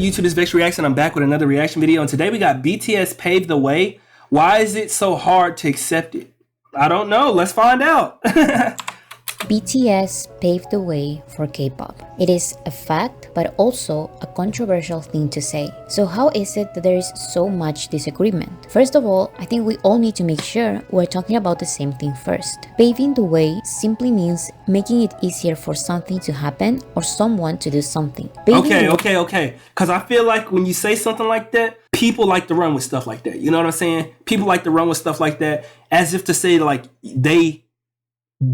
YouTube, this Vex Reaction. I'm back with another reaction video, and today we got BTS Pave the Way. Why is it so hard to accept it? I don't know. Let's find out. BTS paved the way for K-pop. It is a fact, but also a controversial thing to say. So how is it that there is so much disagreement? First of all, I think we all need to make sure we're talking about the same thing first. Paving the way simply means making it easier for something to happen or someone to do something. Okay. Because I feel like when you say something like that, people like to run with stuff like that. You know what I'm saying? People like to run with stuff like that as if to say like they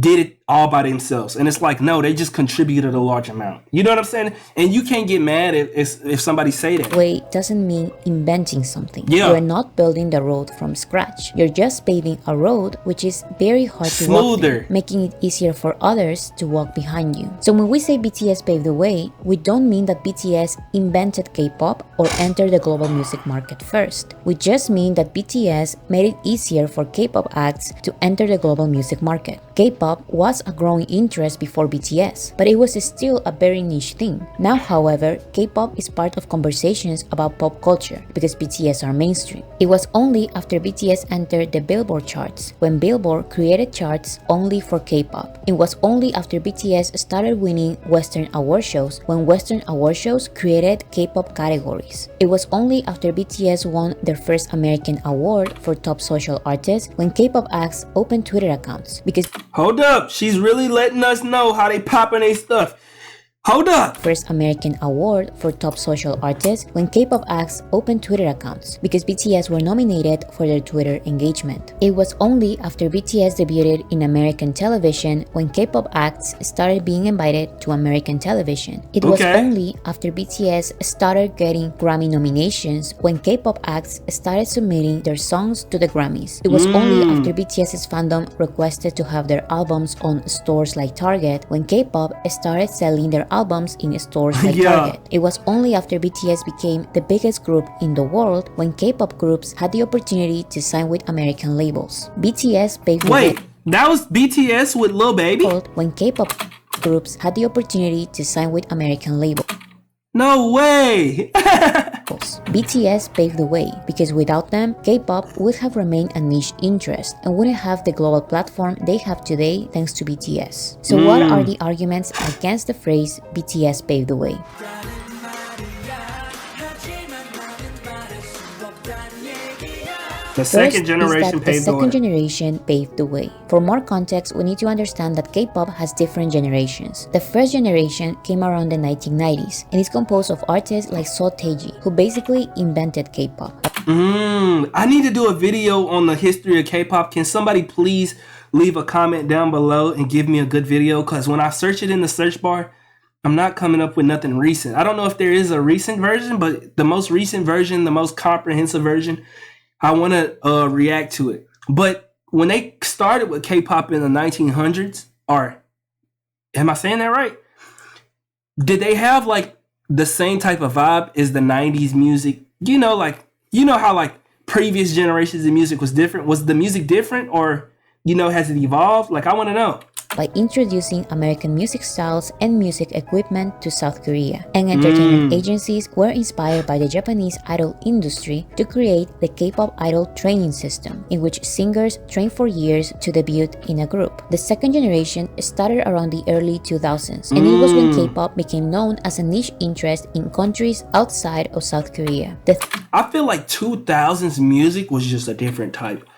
did it all by themselves, and it's like, no, they just contributed a large amount. You know what I'm saying? And you can't get mad if somebody say that. Way doesn't mean inventing something. Yeah. You're not building the road from scratch. You're just paving a road which is very hard to walk through, making it easier for others to walk behind you. So when we say BTS paved the way, we don't mean that BTS invented K-pop or entered the global music market first. We just mean that BTS made it easier for K-pop acts to enter the global music market. K-pop was a growing interest before BTS, but it was still a very niche thing. Now, however, K-pop is part of conversations about pop culture because BTS are mainstream. It was only after BTS entered the Billboard charts when Billboard created charts only for K-pop. It was only after BTS started winning Western award shows when Western award shows created K-pop categories. It was only after BTS won their first American award for top social artist when K-pop acts opened Twitter accounts because Hold up, she's really letting us know how they popping their stuff. Hold up! First American award for top social artist when K-pop acts opened Twitter accounts because BTS were nominated for their Twitter engagement. It was only after BTS debuted in American television when K-pop acts started being invited to American television. It was only after BTS started getting Grammy nominations when K-pop acts started submitting their songs to the Grammys. It was only after BTS's fandom requested to have their albums on stores like Target when K-pop started selling their albums in stores like Target. It was only after BTS became the biggest group in the world when K-pop groups had the opportunity to sign with American labels. BTS paved the way. Wait, that was BTS with Lil Baby? When K-pop groups had the opportunity to sign with American labels. No way! BTS paved the way because without them, K-pop would have remained a niche interest and wouldn't have the global platform they have today thanks to BTS. So what are the arguments against the phrase BTS paved the way? The second generation paved the way. For more context, we need to understand that K-pop has different generations. The first generation came around the 1990s and is composed of artists like Seo Taiji, who basically invented K-pop. I need to do a video on the history of K-pop. Can somebody please leave a comment down below and give me a good video? Because when I search it in the search bar, I'm not coming up with nothing recent. I don't know if there is a recent version, but the most recent version, the most comprehensive version, I want to react to it. But when they started with K-pop in the 1900s, or am I saying that right? Did they have like the same type of vibe as the 90s music? You know how like previous generations of music was different? Was the music different, or has it evolved? Like, I want to know. By introducing American music styles and music equipment to South Korea. And entertainment agencies were inspired by the Japanese idol industry to create the K-pop idol training system, in which singers train for years to debut in a group. The second generation started around the early 2000s, and it was when K-pop became known as a niche interest in countries outside of South Korea. I feel like 2000s music was just a different type.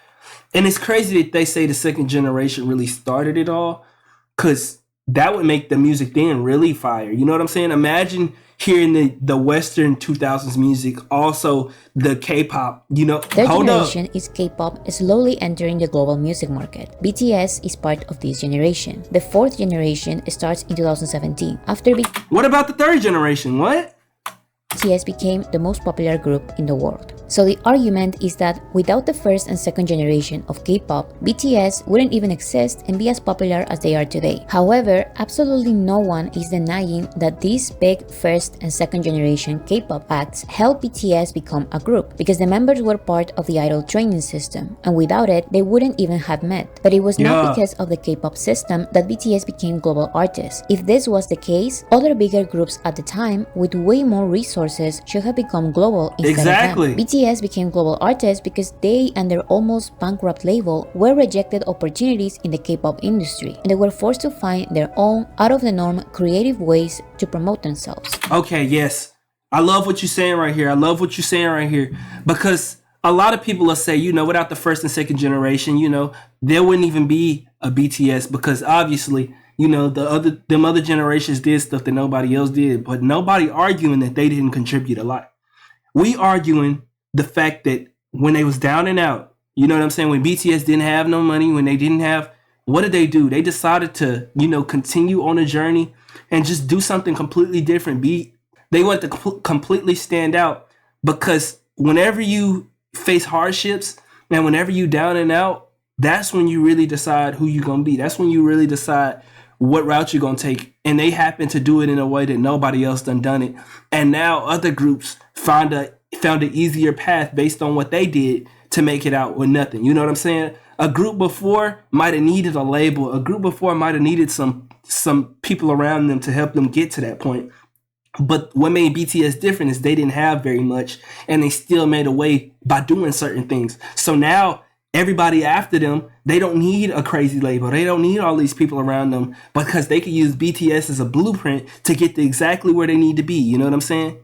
And it's crazy that they say the second generation really started it all, because that would make the music then really fire. You know what I'm saying? Imagine hearing the Western 2000s music, also the K-pop, Third generation is K-pop slowly entering the global music market. BTS is part of this generation. The fourth generation starts in 2017. What about the third generation? What? BTS became the most popular group in the world. So the argument is that without the first and second generation of K-pop, BTS wouldn't even exist and be as popular as they are today. However, absolutely no one is denying that these big first and second generation K-pop acts helped BTS become a group because the members were part of the idol training system, and without it, they wouldn't even have met. But it was not because of the K-pop system that BTS became global artists. If this was the case, other bigger groups at the time with way more resources resources should have become global instead Exactly. of them. BTS became global artists because they and their almost bankrupt label were rejected opportunities in the K-pop industry, and they were forced to find their own out-of-the-norm creative ways to promote themselves. Okay, yes. I love what you're saying right here. I love what you're saying right here. Because a lot of people will say, without the first and second generation, there wouldn't even be a BTS, because obviously, them other generations did stuff that nobody else did, but nobody arguing that they didn't contribute a lot. We arguing the fact that when they was down and out, you know what I'm saying? When BTS didn't have no money, when they didn't have, what did they do? They decided to, continue on a journey and just do something completely different. They want to completely stand out, because whenever you face hardships and whenever you down and out, that's when you really decide who you're going to be. That's when you really decide what route you're going to take. And they happen to do it in a way that nobody else done it. And now other groups found an easier path based on what they did to make it out with nothing. You know what I'm saying? A group before might have needed a label. A group before might have needed some people around them to help them get to that point. But what made BTS different is they didn't have very much, and they still made a way by doing certain things. So now everybody after them, they don't need a crazy label. They don't need all these people around them, because they can use BTS as a blueprint to get to exactly where they need to be. You know what I'm saying?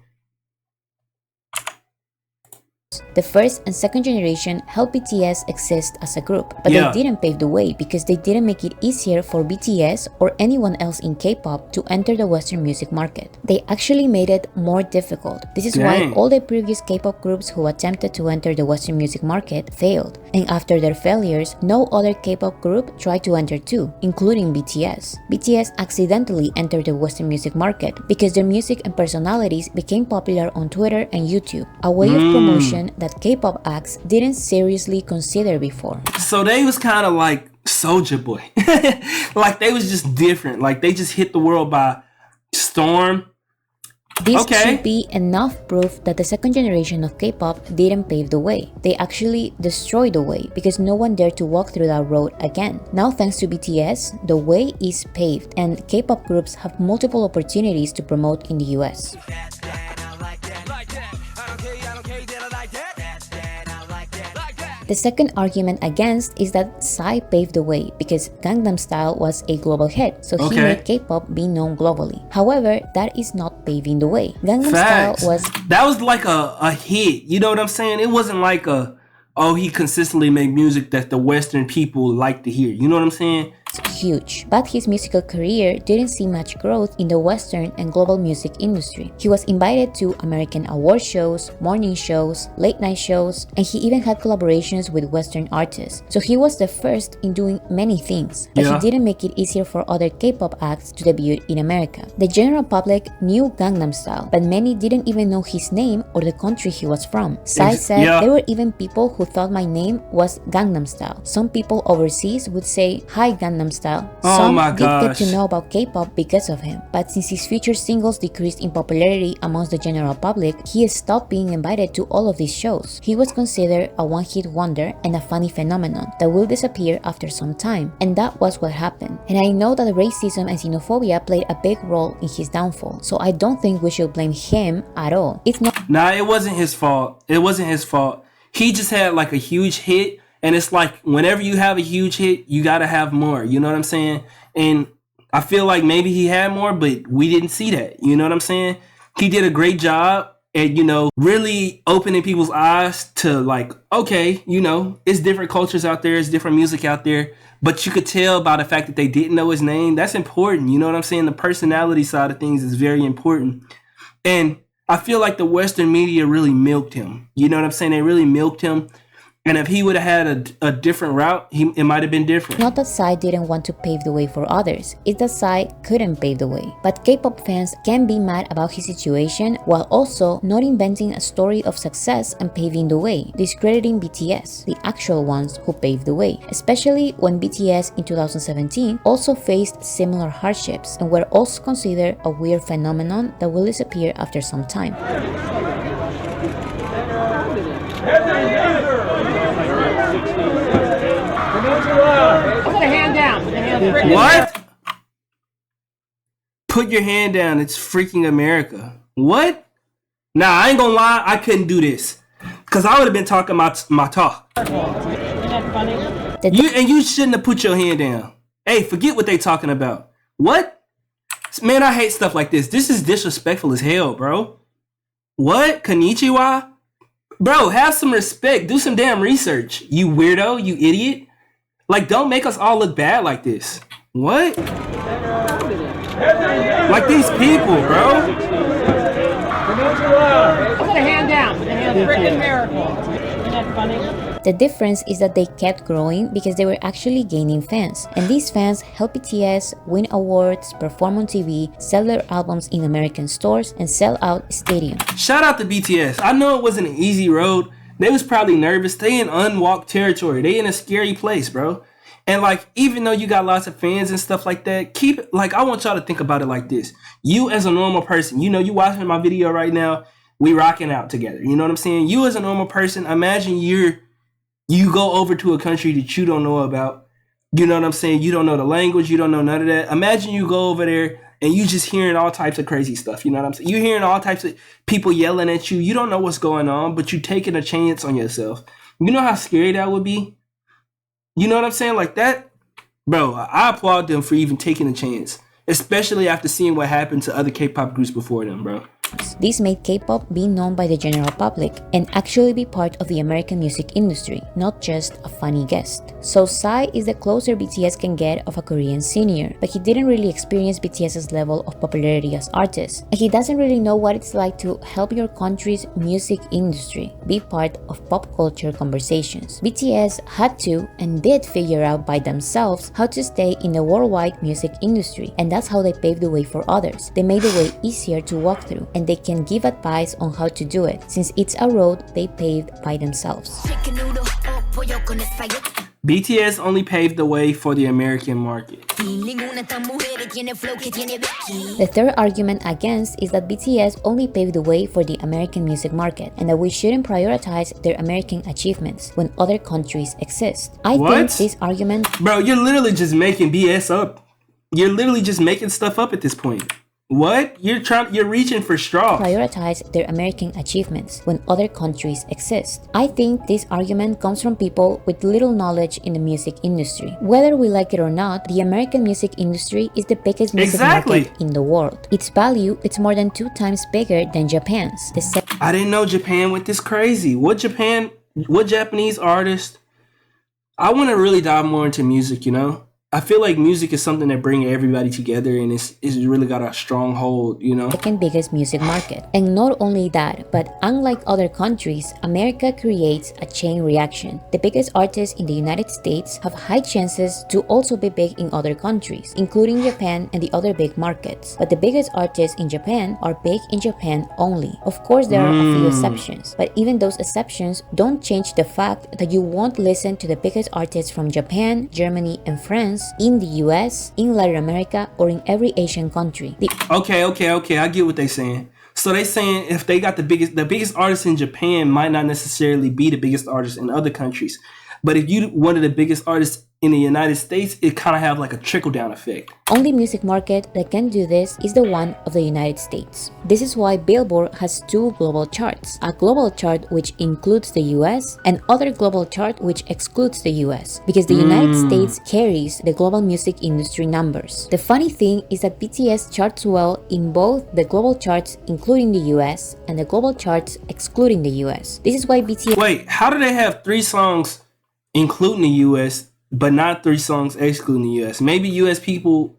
The first and second generation helped BTS exist as a group, but they didn't pave the way because they didn't make it easier for BTS or anyone else in K-pop to enter the Western music market. They actually made it more difficult. This is why all the previous K-pop groups who attempted to enter the Western music market failed. And after their failures, no other K-pop group tried to enter too, including BTS. BTS accidentally entered the Western music market because their music and personalities became popular on Twitter and YouTube, a way of promotion that K-pop acts didn't seriously consider before. So they was kind of like Soulja Boy. Like they was just different. Like they just hit the world by storm. This should be enough proof that the second generation of K-pop didn't pave the way. They actually destroyed the way because no one dared to walk through that road again. Now, thanks to BTS, the way is paved and K-pop groups have multiple opportunities to promote in the US. The second argument against is that Psy paved the way because Gangnam Style was a global hit, so he made K-pop be known globally. However, that is not paving the way. Gangnam Style was like a hit. You know what I'm saying? It wasn't like he consistently made music that the Western people like to hear. You know what I'm saying? Huge, but his musical career didn't see much growth in the Western and global music industry. He was invited to American award shows, morning shows, late night shows, and he even had collaborations with Western artists. So he was the first in doing many things, but he didn't make it easier for other K-pop acts to debut in America. The general public knew Gangnam Style, but many didn't even know his name or the country he was from. Psy said there were even people who thought my name was Gangnam Style. Some people overseas would say, "Hi Gangnam Style." Some did get to know about K-pop because of him, but since his future singles decreased in popularity amongst the general public, he stopped being invited to all of these shows. He was considered a one-hit wonder and a funny phenomenon that will disappear after some time, and that was what happened. And I know that racism and xenophobia played a big role in his downfall, so I don't think we should blame him at all. It's not. Nah, it wasn't his fault. It wasn't his fault. He just had like a huge hit. And it's like, whenever you have a huge hit, you got to have more. You know what I'm saying? And I feel like maybe he had more, but we didn't see that. You know what I'm saying? He did a great job at, really opening people's eyes to like, okay, it's different cultures out there. It's different music out there. But you could tell by the fact that they didn't know his name. That's important. You know what I'm saying? The personality side of things is very important. And I feel like the Western media really milked him. You know what I'm saying? They really milked him. And if he would have had a different route, it might have been different. Not that Psy didn't want to pave the way for others, it's that Psy couldn't pave the way. But K-pop fans can be mad about his situation while also not inventing a story of success and paving the way, discrediting BTS, the actual ones who paved the way, especially when BTS in 2017 also faced similar hardships and were also considered a weird phenomenon that will disappear after some time. Put the hand down. What? Put your hand down. It's freaking America. What? Nah, I ain't gonna lie, I couldn't do this. Cause I would have been talking my talk. Isn't that funny? You shouldn't have put your hand down. Hey, forget what they talking about. What? Man, I hate stuff like this. This is disrespectful as hell, bro. What? Konnichiwa? Bro, have some respect. Do some damn research. You weirdo, you idiot. Like, don't make us all look bad like this. What? Like these people, bro. Put the hand down. Put the hand down. Freaking miracle. Isn't that funny? The difference is that they kept growing because they were actually gaining fans, and these fans help BTS win awards, perform on TV, sell their albums in American stores, and sell out stadiums. Shout out to BTS. I know it wasn't an easy road. They was probably nervous. They in unwalked territory. They in a scary place, bro. And like, even though you got lots of fans and stuff like that, I want y'all to think about it like this. You as a normal person, you watching my video right now, we rocking out together. You know what I'm saying? You as a normal person, imagine you go over to a country that you don't know about. You know what I'm saying? You don't know the language. You don't know none of that. Imagine you go over there and you just hearing all types of crazy stuff. You know what I'm saying? You're hearing all types of people yelling at you. You don't know what's going on, but you taking a chance on yourself. You know how scary that would be? You know what I'm saying? Like that? Bro, I applaud them for even taking a chance. Especially after seeing what happened to other K-pop groups before them, bro. This made K-pop be known by the general public and actually be part of the American music industry, not just a funny guest. So Psy is the closer BTS can get of a Korean senior, but he didn't really experience BTS's level of popularity as artist. He doesn't really know what it's like to help your country's music industry be part of pop culture conversations. BTS had to and did figure out by themselves how to stay in the worldwide music industry, and that's how they paved the way for others. They made the way easier to walk through, and they can give advice on how to do it, since it's a road they paved by themselves. BTS only paved the way for the American market. The third argument against is that BTS only paved the way for the American music market, and that we shouldn't prioritize their American achievements when other countries exist. I think this argument... Bro, you're literally just making BS up. You're literally just making stuff up at this point. What? You're reaching for straws. Prioritize their American achievements when other countries exist. I think this argument comes from people with little knowledge in the music industry. Whether we like it or not, the American music industry is the biggest music market in the world. Its value is more than 2 times bigger than Japan's. I didn't know Japan went this crazy. What Japanese artist? I want to really dive more into music, you know? I feel like music is something that brings everybody together, and it's really got a strong hold, you know? Second biggest music market. And not only that, but unlike other countries, America creates a chain reaction. The biggest artists in the United States have high chances to also be big in other countries, including Japan and the other big markets. But the biggest artists in Japan are big in Japan only. Of course, there are a few exceptions, but even those exceptions don't change the fact that you won't listen to the biggest artists from Japan, Germany, and France in the US, in Latin America, or in every Asian country. Okay, I get what they're saying. So they saying if they got the biggest artists in Japan might not necessarily be the biggest artists in other countries. But if you one of the biggest artists in the United States, it kind of have like a trickle-down effect. Only music market that can do this is the one of the United States. This is why Billboard has 2 global charts, a global chart which includes the US and other global chart which excludes the US, because the United States carries the global music industry numbers. The funny thing is that BTS charts well in both the global charts including the US and the global charts excluding the US. This is why BTS... Wait, how do they have 3 songs including the US but not 3 songs excluding the US? Maybe US people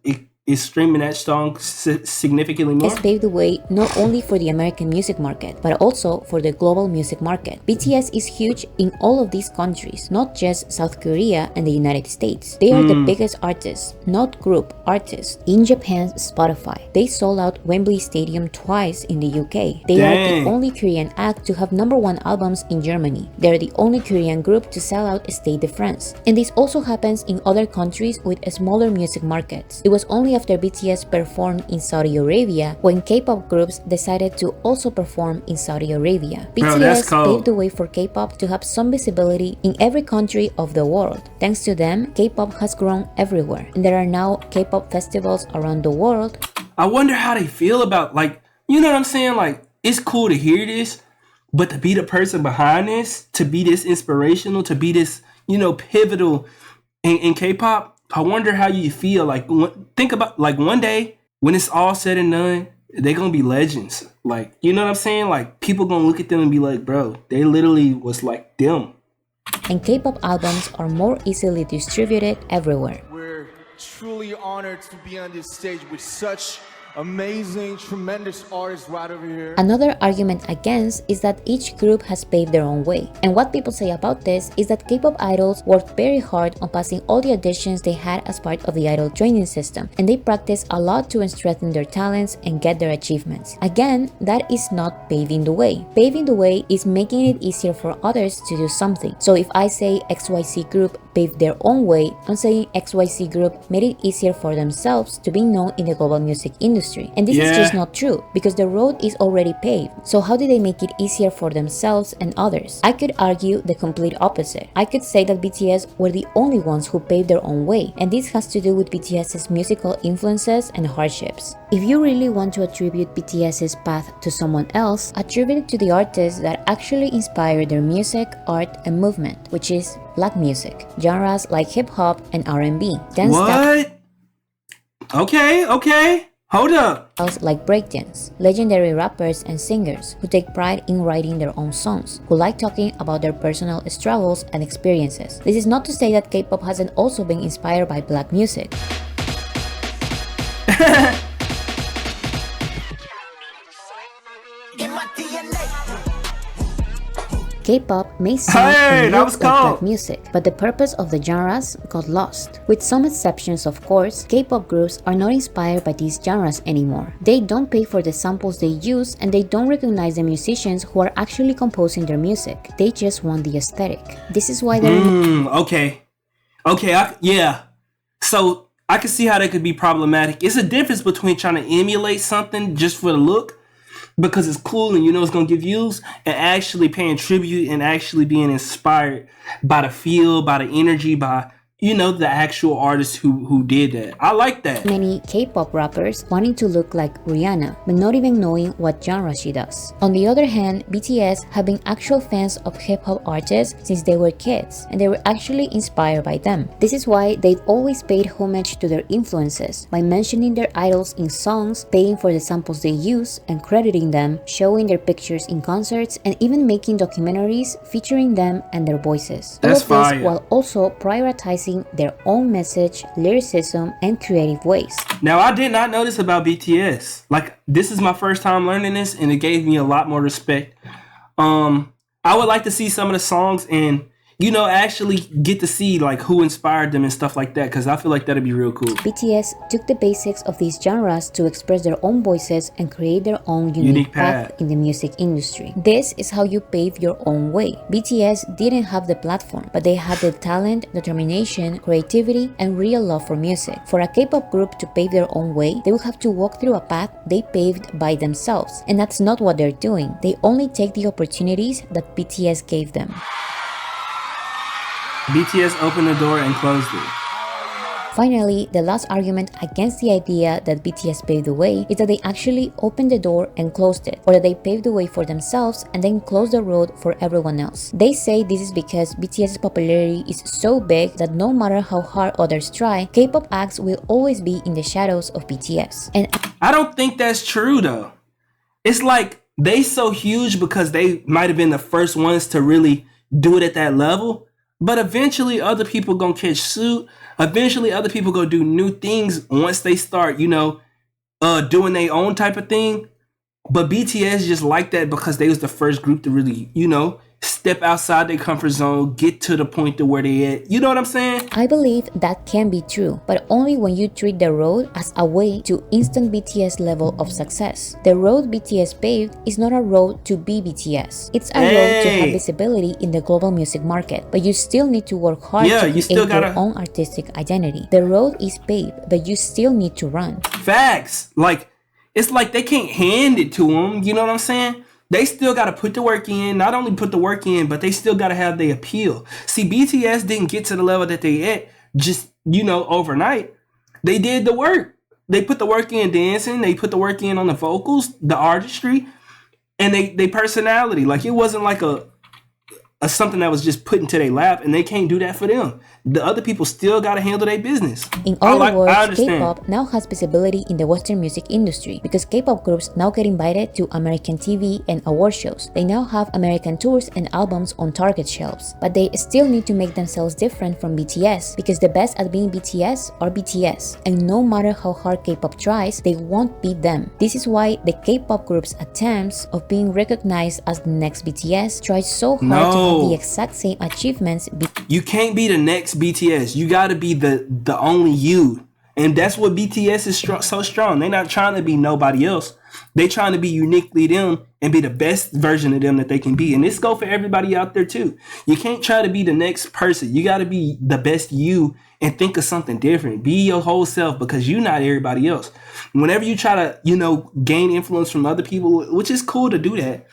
is streaming that song significantly more. Has paved the way not only for the American music market, but also for the global music market. BTS is huge in all of these countries, not just South Korea and the United States. They are the biggest artists, not group artists. In Japan's Spotify, they sold out Wembley Stadium twice in the UK. They are the only Korean act to have #1 albums in Germany. They are the only Korean group to sell out Stade de France. And this also happens in other countries with smaller music markets. It was only after BTS performed in Saudi Arabia when K-pop groups decided to also perform in Saudi Arabia. BTS paved the way for K-pop to have some visibility in every country of the world. Thanks to them, K-pop has grown everywhere, and there are now K-pop festivals around the world. I wonder how they feel about, like, you know what I'm saying? Like, it's cool to hear this, but to be the person behind this, to be this inspirational, to be this, pivotal in K-pop, I wonder how you feel. Like, think about, like, one day when it's all said and done, they're gonna be legends. Like, you know what I'm saying? Like, people gonna look at them and be like, bro, they literally was like them. And K-pop albums are more easily distributed everywhere. We're truly honored to be on this stage with such amazing, tremendous artists right over here. Another argument against is that each group has paved their own way. And what people say about this is that K-pop idols worked very hard on passing all the auditions they had as part of the idol training system, and they practiced a lot to strengthen their talents and get their achievements. Again, that is not paving the way. Paving the way is making it easier for others to do something. So if I say XYZ group paved their own way, I'm saying XYZ group made it easier for themselves to be known in the global music industry. And this is just not true, because the road is already paved. So how did they make it easier for themselves and others? I could argue the complete opposite. I could say that BTS were the only ones who paved their own way, and this has to do with BTS's musical influences and hardships. If you really want to attribute BTS's path to someone else, attribute it to the artists that actually inspired their music, art, and movement, which is black music, genres like hip-hop and R&B. What? Okay. Hold up. Like breakdance, legendary rappers and singers who take pride in writing their own songs, who like talking about their personal struggles and experiences. This is not to say that K-pop hasn't also been inspired by black music. K-pop may sound and look like black music, but the purpose of the genres got lost. With some exceptions, of course, K-pop groups are not inspired by these genres anymore. They don't pay for the samples they use, and they don't recognize the musicians who are actually composing their music. They just want the aesthetic. This is why they're yeah. So I can see how that could be problematic. It's a difference between trying to emulate something just for the look, because it's cool and it's gonna give views, and actually paying tribute and actually being inspired by the feel, by the energy, by the actual artist who did that. I like that. Many K-pop rappers wanting to look like Rihanna, but not even knowing what genre she does. On the other hand, BTS have been actual fans of hip-hop artists since they were kids, and they were actually inspired by them. This is why they've always paid homage to their influences, by mentioning their idols in songs, paying for the samples they use, and crediting them, showing their pictures in concerts, and even making documentaries featuring them and their voices. That's all of this fire. while also prioritizing their own message, lyricism, and creative ways. Now, I did not know this about BTS. Like, this is my first time learning this, and it gave me a lot more respect. I would like to see some of the songs and actually get to see like who inspired them and stuff like that, because I feel like that'd be real cool. BTS took the basics of these genres to express their own voices and create their own unique path in the music industry. This is how you pave your own way. BTS didn't have the platform, but they had the talent, determination, creativity, and real love for music. For a K-pop group to pave their own way, they would have to walk through a path they paved by themselves, and that's not what they're doing. They only take the opportunities that BTS gave them. BTS opened the door and closed it. Finally, the last argument against the idea that BTS paved the way is that they actually opened the door and closed it, or that they paved the way for themselves and then closed the road for everyone else. They say this is because BTS's popularity is so big that no matter how hard others try, K-pop acts will always be in the shadows of BTS. And I don't think that's true though. It's like they so huge because they might have been the first ones to really do it at that level. But eventually other people gonna catch suit. Eventually other people gonna do new things once they start, doing their own type of thing. But BTS just like that because they was the first group to really, step outside their comfort zone, get to the point to where they at. You know what I'm saying? I believe that can be true, but only when you treat the road as a way to instant BTS level of success. The road BTS paved is not a road to be BTS. It's a road to have visibility in the global music market, but you still need to work hard to create your own artistic identity. The road is paved, but you still need to run. Facts. Like, it's like they can't hand it to them. You know what I'm saying? They still got to put the work in. Not only put the work in, but they still got to have the appeal. See, BTS didn't get to the level that they at just, overnight. They did the work. They put the work in dancing. They put the work in on the vocals, the artistry. and they personality. Like it wasn't like a something that was just put into their lap, and they can't do that for them. The other people still gotta handle their business. In other words, K-pop now has visibility in the Western music industry because K-pop groups now get invited to American TV and award shows. They now have American tours and albums on Target shelves. But they still need to make themselves different from BTS because the best at being BTS are BTS. And no matter how hard K-pop tries, they won't beat them. This is why the K-pop group's attempts of being recognized as the next BTS try so hard to have the exact same achievements. You can't be the next BTS. You gotta be the only you. And that's what BTS is so strong. They're not trying to be nobody else. They trying to be uniquely them and be the best version of them that they can be. And this go for everybody out there too. You can't try to be the next person. You gotta be the best you and think of something different. Be your whole self because you're not everybody else. Whenever you try to, gain influence from other people, which is cool to do that,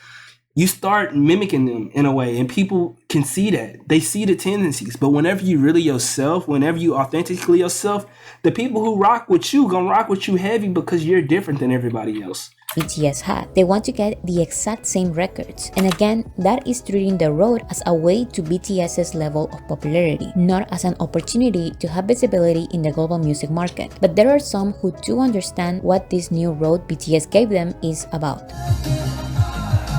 you start mimicking them in a way, and people can see that. They see the tendencies. But whenever you really yourself, whenever you authentically yourself, the people who rock with you gonna rock with you heavy because you're different than everybody else. BTS had. They want to get the exact same records. And again, that is treating the road as a way to BTS's level of popularity, not as an opportunity to have visibility in the global music market. But there are some who do understand what this new road BTS gave them is about.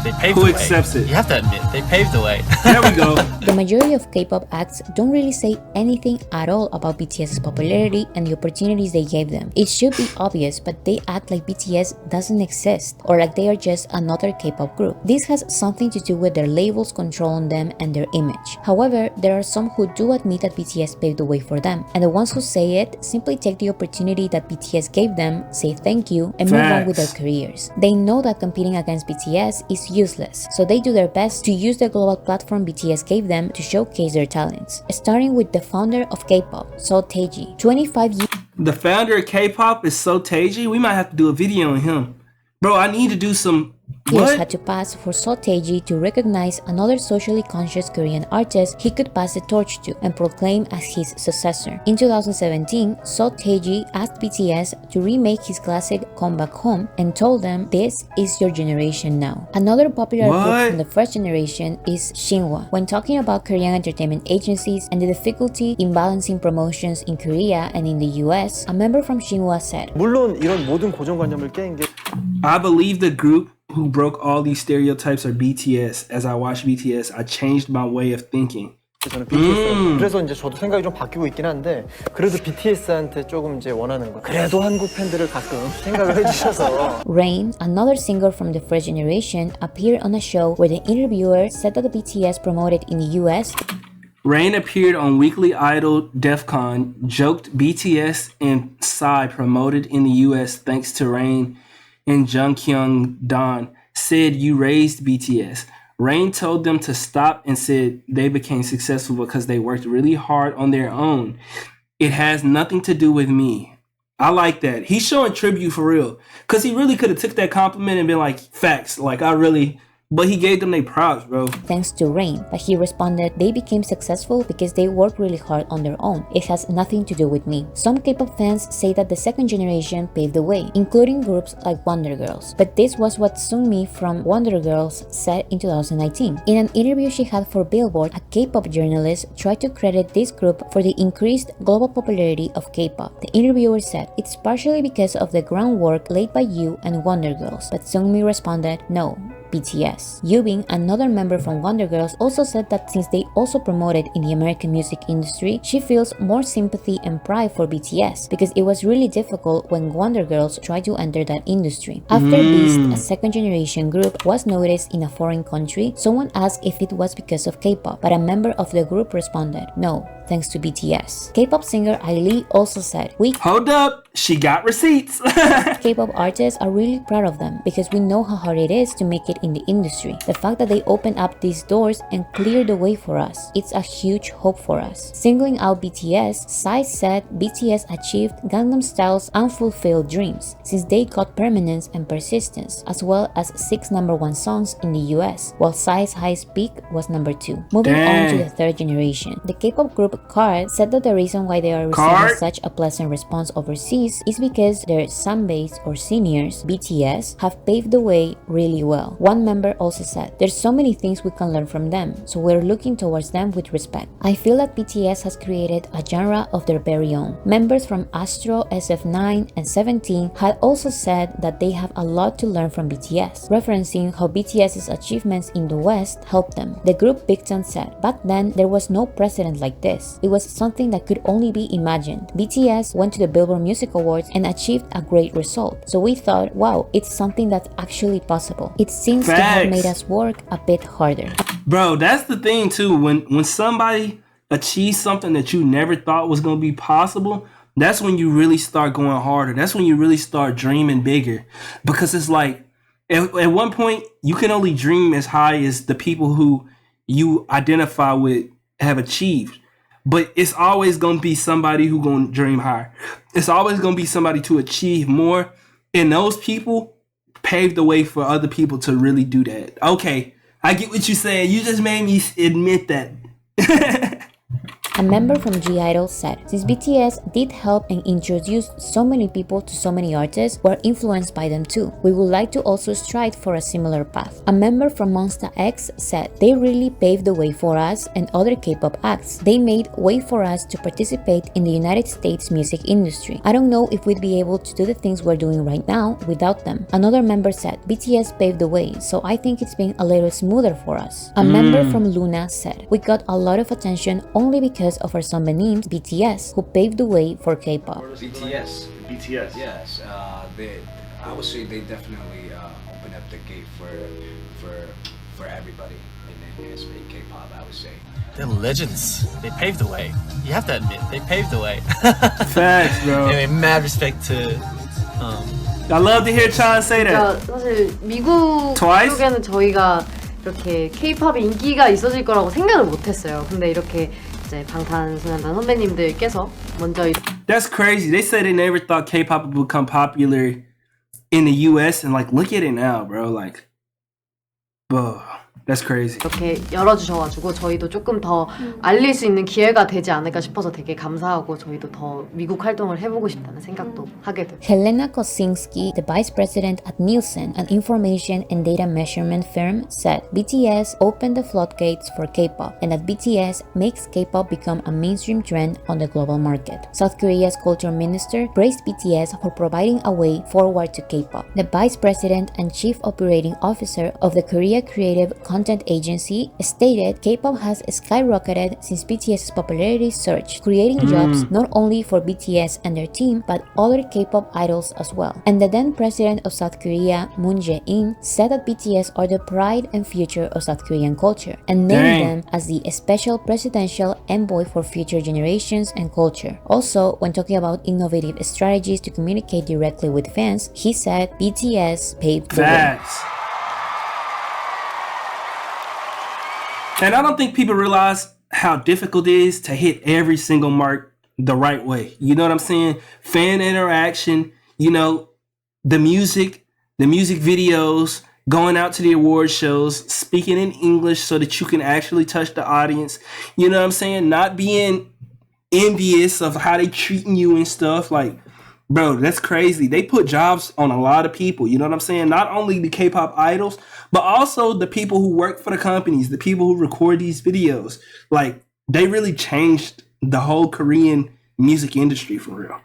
They paved Who the way. accepts it? You have to admit, they paved the way. There we go. The majority of K-pop acts don't really say anything at all about BTS's popularity and the opportunities they gave them. It should be obvious, but they act like BTS doesn't exist or like they are just another K-pop group. This has something to do with their labels' control on them and their image. However, there are some who do admit that BTS paved the way for them, and the ones who say it simply take the opportunity that BTS gave them, say thank you, and move on with their careers. They know that competing against BTS is useless, so they do their best to use the global platform BTS gave them to showcase their talents. Starting with the founder of K-pop, Seo Taiji, 25 years. The founder of K-pop is Seo Taiji. We might have to do a video on him. Bro, I need to do some... Years had to pass for Seo Taiji to recognize another socially conscious Korean artist he could pass the torch to and proclaim as his successor. In 2017, Seo Taiji asked BTS to remake his classic Come Back Home and told them, "This is your generation now." Another popular group from the first generation is Shinhwa. When talking about Korean entertainment agencies and the difficulty in balancing promotions in Korea and in the US, a member from Shinhwa said, 물론 이런 모든 고정관념을 깬 게 I believe the group who broke all these stereotypes are BTS. As I watched BTS, I changed my way of thinking. 저는 BTS. 그래서 이제 저도 생각이 좀 바뀌고 있긴 한데 그래도 BTS한테 조금 이제 원하는 거. 그래도 한국 팬들을 가끔 생각을 해주셔서. Rain, another singer from the first generation, appeared on a show where the interviewer said that the BTS promoted in the US. Rain appeared on Weekly Idol Def Con, joked BTS and Psy promoted in the US thanks to Rain, and Jungkyung Don said you raised BTS. Rain told them to stop and said they became successful because they worked really hard on their own. It has nothing to do with me. I like that. He's showing tribute for real. Because he really could have took that compliment and been like, facts. Like, but he gave them their props, bro. Thanks to Rain, but he responded, they became successful because they worked really hard on their own. It has nothing to do with me. Some K-pop fans say that the second generation paved the way, including groups like Wonder Girls. But this was what Sungmi from Wonder Girls said in 2019. In an interview she had for Billboard, a K-pop journalist tried to credit this group for the increased global popularity of K-pop. The interviewer said, it's partially because of the groundwork laid by you and Wonder Girls. But Sungmi responded, no, BTS. Yubin, another member from Wonder Girls, also said that since they also promoted in the American music industry, she feels more sympathy and pride for BTS because it was really difficult when Wonder Girls tried to enter that industry. After Beast, a second generation group, was noticed in a foreign country, someone asked if it was because of K-pop, but a member of the group responded, no, thanks to BTS. K-pop singer Ailee also said, Hold up, she got receipts. K-pop artists are really proud of them because we know how hard it is to make it in the industry. The fact that they opened up these doors and cleared the way for us, it's a huge hope for us. Singling out BTS, Psy said BTS achieved Gangnam Style's unfulfilled dreams since they got permanence and persistence, as well as 6 #1 songs in the US, while Psy's highest peak was #2. Moving on to the third generation, the K-pop group group Card said that the reason why they are receiving such a pleasant response overseas is because their sunbase or seniors, BTS, have paved the way really well. One member also said, "There's so many things we can learn from them, so we're looking towards them with respect." I feel that BTS has created a genre of their very own. Members from Astro, SF9, and 17 had also said that they have a lot to learn from BTS, referencing how BTS's achievements in the West helped them. The group Big Ten said, "Back then, there was no precedent like this. It was something that could only be imagined. BTS went to the Billboard Music Awards and achieved a great result. So we thought, wow, it's something that's actually possible. It seems to have made us work a bit harder." Bro, that's the thing too. When somebody achieves something that you never thought was gonna be possible, that's when you really start going harder. That's when you really start dreaming bigger. Because it's like at one point you can only dream as high as the people who you identify with have achieved. But it's always gonna be somebody who gonna dream higher. It's always gonna be somebody to achieve more. And those people pave the way for other people to really do that. Okay, I get what you're saying. You just made me admit that. A member from G-Idol said, "Since BTS did help and introduce so many people to so many artists, we're influenced by them too. We would like to also strive for a similar path." A member from Monsta X said, "They really paved the way for us and other K-pop acts. They made way for us to participate in the United States music industry. I don't know if we'd be able to do the things we're doing right now without them." Another member said, "BTS paved the way, so I think it's been a little smoother for us." A member from Luna said, "We got a lot of attention only because of our samba names, BTS, who paved the way for K-pop." BTS. BTS. Yes, I would say they definitely opened up the gate for everybody in K-pop. I would say They're legends. They paved the way. You have to admit, they paved the way. Facts, bro. Anyway, mad respect to. I love to hear Chan say that. 사실 미국 Twice? 쪽에는 저희가 이렇게 K-팝이 인기가 있어질 거라고 생각을 못했어요. 근데 이렇게 이제 방탄소년단 선배님들께서 먼저 That's crazy. They said they never thought K-pop would become popular in the US, and like, look at it now, bro. Like, bro, that's crazy. 이렇게 열어주셔가지고 저희도 조금 더 알릴 수 있는 기회가 되지 않을까 싶어서 되게 감사하고 저희도 더 미국 활동을 해보고 싶다는 생각도 하게 됐어요. Helena Kosinski, the vice president at Nielsen, an information and data measurement firm, said BTS opened the floodgates for K-pop and that BTS makes K-pop become a mainstream trend on the global market. South Korea's culture minister praised BTS for providing a way forward to K-pop. The vice president and chief operating officer of the Korea Creative Content Agency stated K-pop has skyrocketed since BTS's popularity surged, creating jobs not only for BTS and their team, but other K-pop idols as well. And the then president of South Korea, Moon Jae-in, said that BTS are the pride and future of South Korean culture, and named them as the special presidential envoy for future generations and culture. Also, when talking about innovative strategies to communicate directly with fans, he said BTS paved the way. And I don't think people realize how difficult it is to hit every single mark the right way. You know what I'm saying? Fan interaction, you know, the music videos, going out to the award shows, speaking in English so that you can actually touch the audience. You know what I'm saying? Not being envious of how they treating you and stuff. Like, bro, that's crazy. They put jobs on a lot of people. You know what I'm saying? Not only the K-pop idols, but also the people who work for the companies, the people who record these videos. Like, they really changed the whole Korean music industry for real.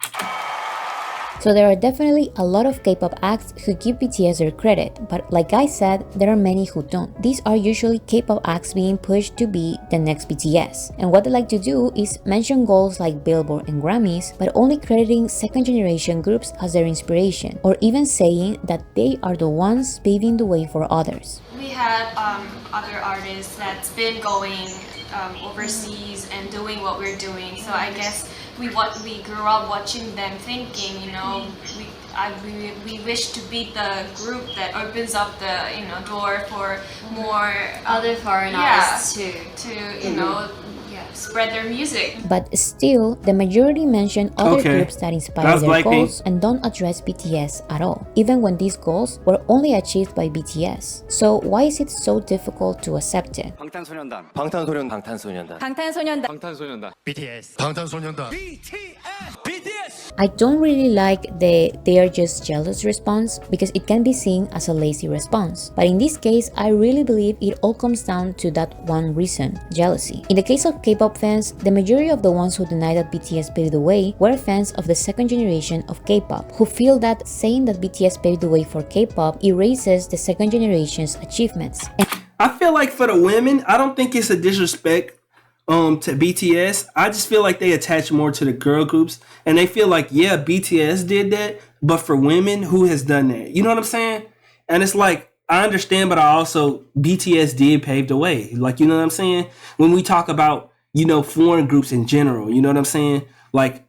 So there are definitely a lot of K-pop acts who give BTS their credit, but like I said, there are many who don't. These are usually K-pop acts being pushed to be the next BTS. And what they like to do is mention goals like Billboard and Grammys, but only crediting second generation groups as their inspiration, or even saying that they are the ones paving the way for others. We had other artists that's been going overseas and doing what we're doing, so I guess we grew up watching them, thinking, you know, we wish to be the group that opens up the door for more other foreign artists too. to you know, yeah. spread their music. But still, the majority mention other Okay. groups that inspire That's their Blackpink. goals and don't address BTS at all, even when these goals were only achieved by BTS. So why is it so difficult to accept it? 방탄소년단. I don't really like the "they are just jealous" response because it can be seen as a lazy response. But in this case, I really believe it all comes down to that one reason: jealousy. In the case of K-pop fans, the majority of the ones who deny that BTS paved the way were fans of the second generation of K-pop, who feel that saying that BTS paved the way for K-pop erases the second generation's achievements. I feel like for the women, I don't think it's a disrespect to BTS. I just feel like they attach more to the girl groups, and they feel like, yeah, BTS did that, but for women, who has done that? You know what I'm saying? And it's like, I understand, but I also, BTS did pave the way. Like, you know what I'm saying? When we talk about, you know, foreign groups in general, you know what I'm saying? Like,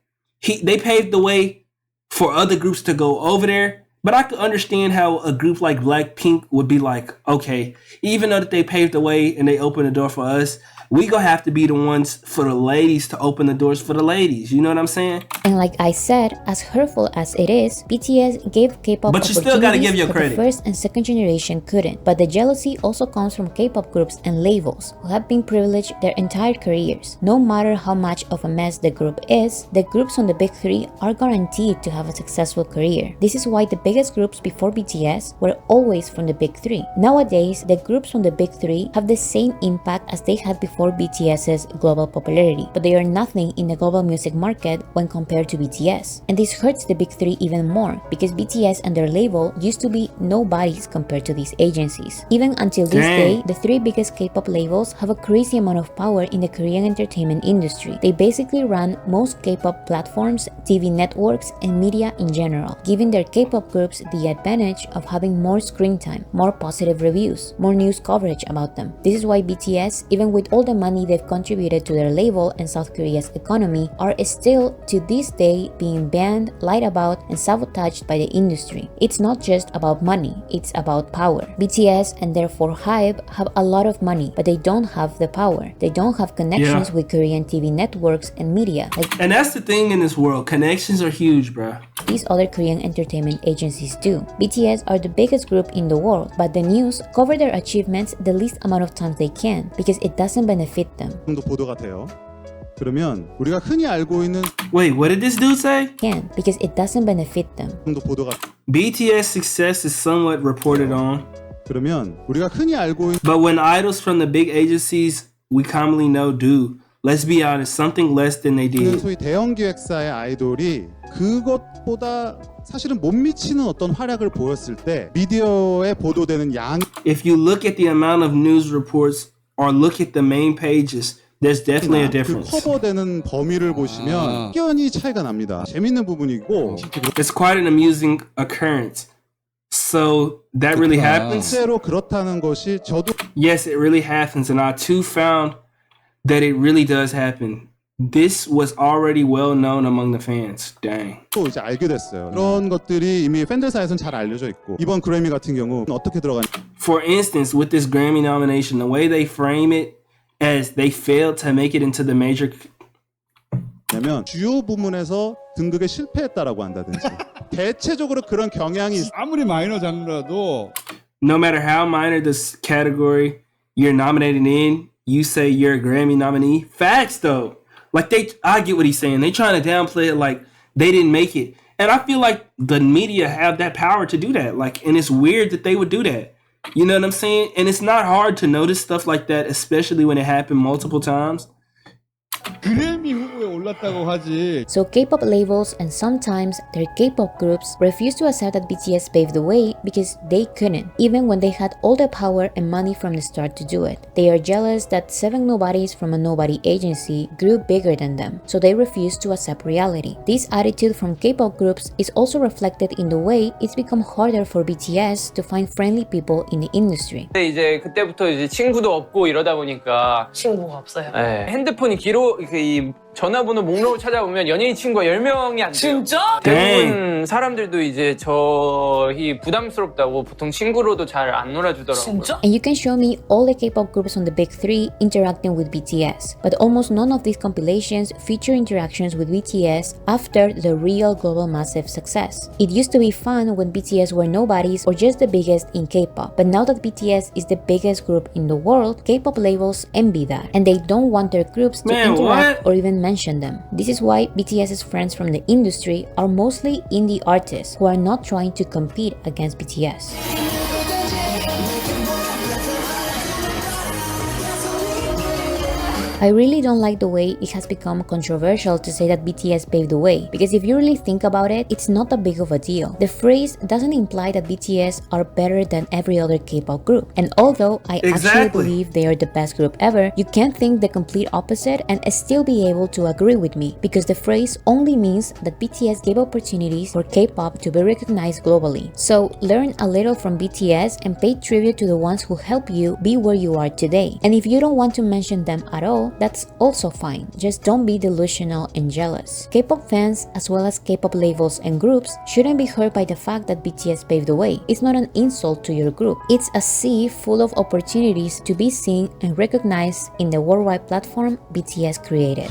they paved the way for other groups to go over there. But I could understand how a group like Blackpink would be like, okay, even though that they paved the way and they opened the door for us, we gonna have to be the ones for the ladies to open the doors for the ladies. You know what I'm saying? And like I said, as hurtful as it is, BTS gave K-pop But you still gotta give your that credit. the first and second generation couldn't. But the jealousy also comes from K-pop groups and labels who have been privileged their entire careers. No matter how much of a mess the group is, the groups on the big three are guaranteed to have a successful career. This is why the biggest groups before BTS were always from the big three. Nowadays, the groups from the big three have the same impact as they had before BTS's global popularity, but they are nothing in the global music market when compared to BTS. And this hurts the big three even more because BTS and their label used to be nobodies compared to these agencies. Even until this day, the three biggest K-pop labels have a crazy amount of power in the Korean entertainment industry. They basically run most K-pop platforms, TV networks, and media in general, giving their K-pop groups the advantage of having more screen time, more positive reviews, more news coverage about them. This is why BTS, even with all the money they've contributed to their label and South Korea's economy, are still to this day being banned, lied about, and sabotaged by the industry. It's not just about money, it's about power. BTS and therefore HYBE have a lot of money, but they don't have the power. They don't have connections with Korean TV networks and media. And that's the thing in this world. Connections are huge, bro. These other Korean entertainment agencies do. BTS are the biggest group in the world, but the news cover their achievements the least amount of times they can because it doesn't benefit them. 보도가 돼요. 그러면 우리가 흔히 알고 있는 Wait, what did this dude say? Can because it doesn't benefit them. 보도가 BTS success is somewhat reported on. 그러면 우리가 흔히 알고 있는 But when idols from the big agencies we commonly know do, let's be honest, something less than they did. 소위 대형 기획사의 아이돌이 그것보다 사실은 못 미치는 어떤 활약을 보였을 때 미디어에 보도되는 양 If you look at the amount of news reports or look at the main pages, there's definitely a difference. 커버되는 범위를 보시면 확연히 차이가 납니다. 재밌는 부분이고 It's quite an amusing occurrence. So that really happens? 실제로 그렇다는 것이 저도 Yes, it really happens, and I too found that it really does happen. This was already well known among the fans. Dang. 또 이제 알게 됐어요. 그런 것들이 이미 팬들 사이에서는 잘 알려져 있고 이번 그래미 같은 경우 어떻게 들어가냐? For instance, with this Grammy nomination, the way they frame it as they failed to make it into the major 냐면 주요 부문에서 등극에 실패했다라고 한다든지 대체적으로 그런 경향이 아무리 마이너 장르라도 no matter how minor this category you're nominated in, you say you're a Grammy nominee. Facts though. Like I get what he's saying. They trying to downplay it like they didn't make it. And I feel like the media have that power to do that. Like, and it's weird that they would do that. You know what I'm saying? And it's not hard to notice stuff like that, especially when it happened multiple times. 그래미 후보에 올랐다고 하지. So K-pop labels and sometimes their K-pop groups refuse to accept that BTS paved the way because they couldn't, even when they had all the power and money from the start to do it. They are jealous that 7 nobodies from a nobody agency grew bigger than them, so they refuse to accept reality. This attitude from K-pop groups is also reflected in the way it's become harder for BTS to find friendly people in the industry. 근데 이제 그때부터 이제 친구도 없고 이러다 보니까 친구가 없어요. 네, 핸드폰이 이 전화번호 목록을 찾아보면 연예인 친구가 10명이 안 돼요. 진짜? 대부분 사람들도 이제 저희 부담스럽다고 보통 친구로도 잘 안 놀아주더라고요. 진짜? And you can show me all the K-pop groups on the big three interacting with BTS, but almost none of these compilations feature interactions with BTS after the real global massive success. It used to be fun when BTS were nobodies or just the biggest in K-pop, but now that BTS is the biggest group in the world, K-pop labels envy that, and they don't want their groups to interact or even mention them. This is why BTS's friends from the industry are mostly indie artists who are not trying to compete against BTS. I really don't like the way it has become controversial to say that BTS paved the way, because if you really think about it, it's not that big of a deal. The phrase doesn't imply that BTS are better than every other K-pop group, and although I actually believe they are the best group ever, you can't think the complete opposite and still be able to agree with me, because the phrase only means that BTS gave opportunities for K-pop to be recognized globally. So learn a little from BTS and pay tribute to the ones who help you be where you are today. And if you don't want to mention them at all, that's also fine. Just don't be delusional and jealous. K-pop fans, as well as K-pop labels and groups, shouldn't be hurt by the fact that BTS paved the way. It's not an insult to your group. It's a sea full of opportunities to be seen and recognized in the worldwide platform BTS created.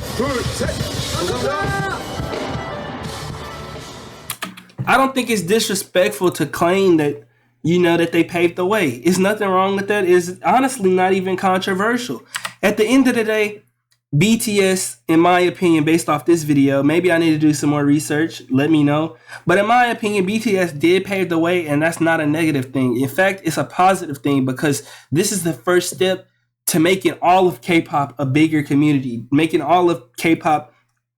I don't think it's disrespectful to claim that, you know, that they paved the way. It's nothing wrong with that. It's honestly not even controversial. At the end of the day, BTS, in my opinion, based off this video, maybe I need to do some more research, let me know. But in my opinion, BTS did pave the way, and that's not a negative thing. In fact, it's a positive thing, because this is the first step to making all of K-pop a bigger community, making all of K-pop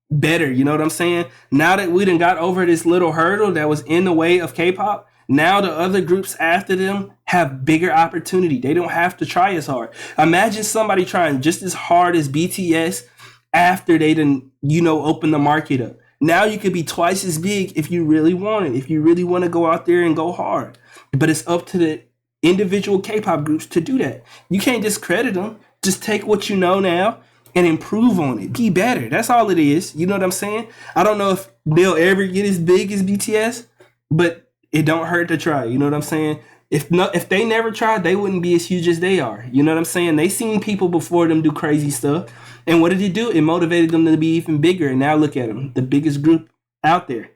better, you know what I'm saying? Now that we done got over this little hurdle that was in the way of K-pop, now the other groups after them have bigger opportunity. They don't have to try as hard. Imagine somebody trying just as hard as BTS after they done, you know, open the market up. Now you could be twice as big if you really want it, if you really want to go out there and go hard. But it's up to the individual K-pop groups to do that. You can't discredit them. Just take what you know now and improve on it. Be better. That's all it is. You know what I'm saying? I don't know if they'll ever get as big as BTS, but it don't hurt to try. You know what I'm saying? If they never tried, they wouldn't be as huge as they are. You know what I'm saying? They seen people before them do crazy stuff. And what did it do? It motivated them to be even bigger. And now look at them, the biggest group out there.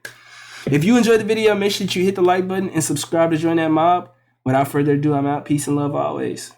If you enjoyed the video, make sure that you hit the like button and subscribe to join that mob. Without further ado, I'm out. Peace and love always.